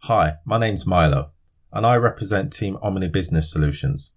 Hi, my name's Milo, and I represent Team Omni BusinessSolutions.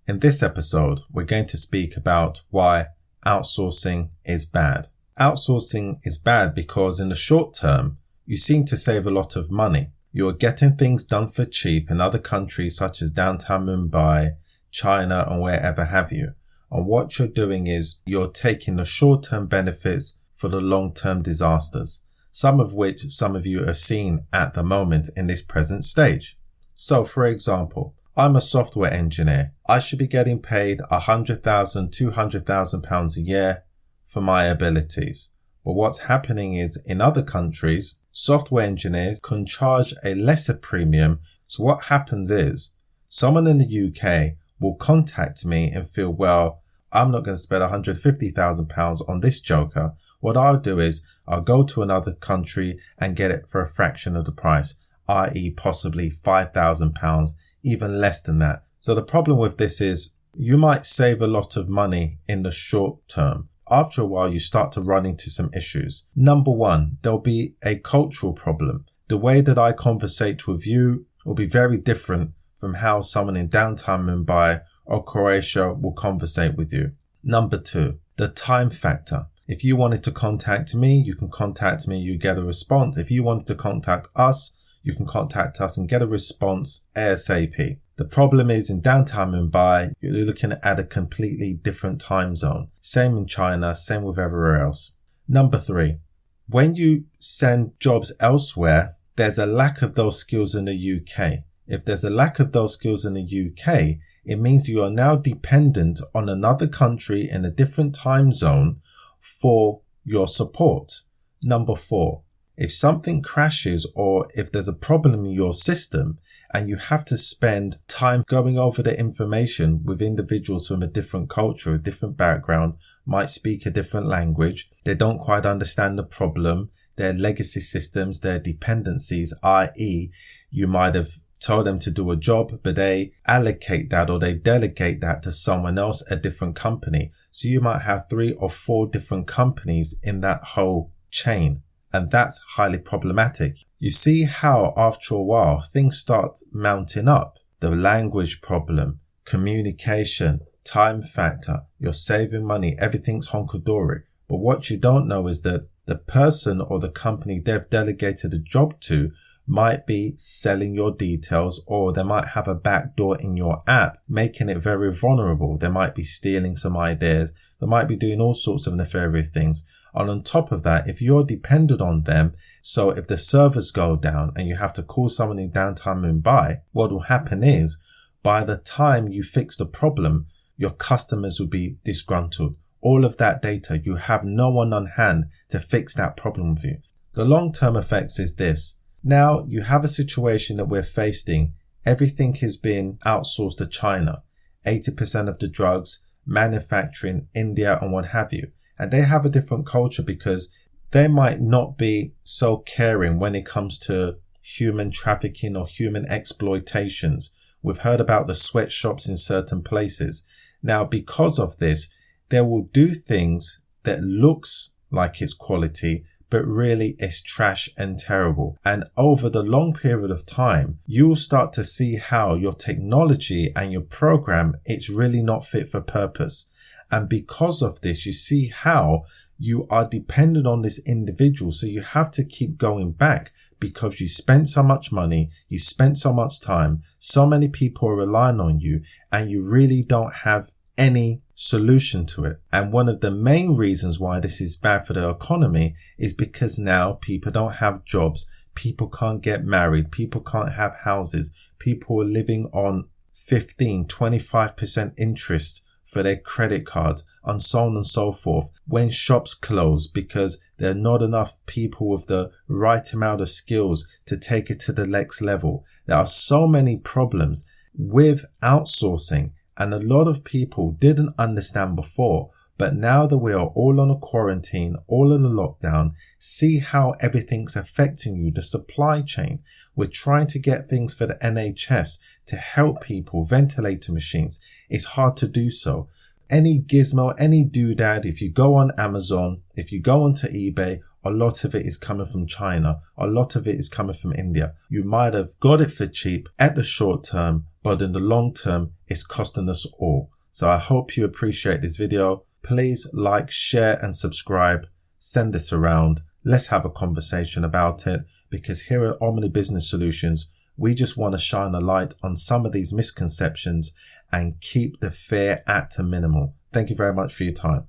In this episode, we're going to speak about why outsourcing is bad. Outsourcing is bad because in the short term, you seem to save a lot of money. You're getting things done for cheap in other countries such as downtown Mumbai, China, and wherever have you. And what you're doing is you're taking the short-term benefits for the long-term disasters, some of which some of you are seeing at the moment in this present stage. So, for example, I'm a software engineer. I should be getting paid £100,000, £200,000 a year for my abilities. But what's happening is in other countries, software engineers can charge a lesser premium. So what happens is someone in the UK will contact me and feel, well, I'm not going to spend £150,000 on this joker. What I'll do is I'll go to another country and get it for a fraction of the price, i.e. possibly £5,000, even less than that. So the problem with this is you might save a lot of money in the short term. After a while, you start to run into some issues. Number one, there'll be a cultural problem. The way that I conversate with you will be very different from how someone in downtown Mumbai or Croatia will conversate with you. Number two, the time factor. If you wanted to contact me, you can contact me, you get a response. If you wanted to contact us, you can contact us and get a response ASAP. The problem is in downtown Mumbai, you're looking at a completely different time zone. Same in China, same with everywhere else. Number three, when you send jobs elsewhere, there's a lack of those skills in the UK. If there's a lack of those skills in the UK, it means you are now dependent on another country in a different time zone for your support. Number four, if something crashes or if there's a problem in your system and you have to spend time going over the information with individuals from a different culture, a different background, might speak a different language, they don't quite understand the problem, their legacy systems, their dependencies, i.e. you might have told them to do a job, but they allocate that or they delegate that to someone else, a different company. So you might have 3 or 4 different companies in that whole chain. And that's highly problematic. You see how after a while things start mounting up. The language problem, communication, time factor, you're saving money, everything's honky-dory. But what you don't know is that the person or the company they've delegated a job to might be selling your details, or they might have a backdoor in your app, making it very vulnerable. They might be stealing some ideas. They might be doing all sorts of nefarious things. And on top of that, if you're dependent on them, so if the servers go down and you have to call someone in downtown Mumbai, what will happen is by the time you fix the problem, your customers will be disgruntled. All of that data, you have no one on hand to fix that problem with you. The long-term effects is this. Now you have a situation that we're facing. Everything is being outsourced to China. 80% of the drugs, manufacturing, India, and what have you. And they have a different culture because they might not be so caring when it comes to human trafficking or human exploitations. We've heard about the sweatshops in certain places. Now, because of this, they will do things that looks like it's quality, but really it's trash and terrible. And over the long period of time, you will start to see how your technology and your program, it's really not fit for purpose. And because of this, you see how you are dependent on this individual. So you have to keep going back because you spent so much money, you spent so much time, so many people are relying on you, and you really don't have any solution to it. And one of the main reasons why this is bad for the economy is because now people don't have jobs, people can't get married, people can't have houses, people are living on 15-25% interest for their credit cards, and so on and so forth. When shops close because there are not enough people with the right amount of skills to take it to the next level. There are so many problems with outsourcing, and a lot of people didn't understand before. But now that we are all on a quarantine, all in a lockdown, see how everything's affecting you, the supply chain. We're trying to get things for the NHS to help people, ventilator machines. It's hard to do so. Any gizmo, any doodad, if you go on Amazon, if you go onto eBay, A lot of it is coming from China. A lot of it is coming from India. You might have got it for cheap at the short term, but in the long term, it's costing us all. So I hope you appreciate this video. Please like, share and subscribe. Send this around. Let's have a conversation about it, because here at Omni Business Solutions, we just want to shine a light on some of these misconceptions and keep the fear at a minimal. Thank you very much for your time.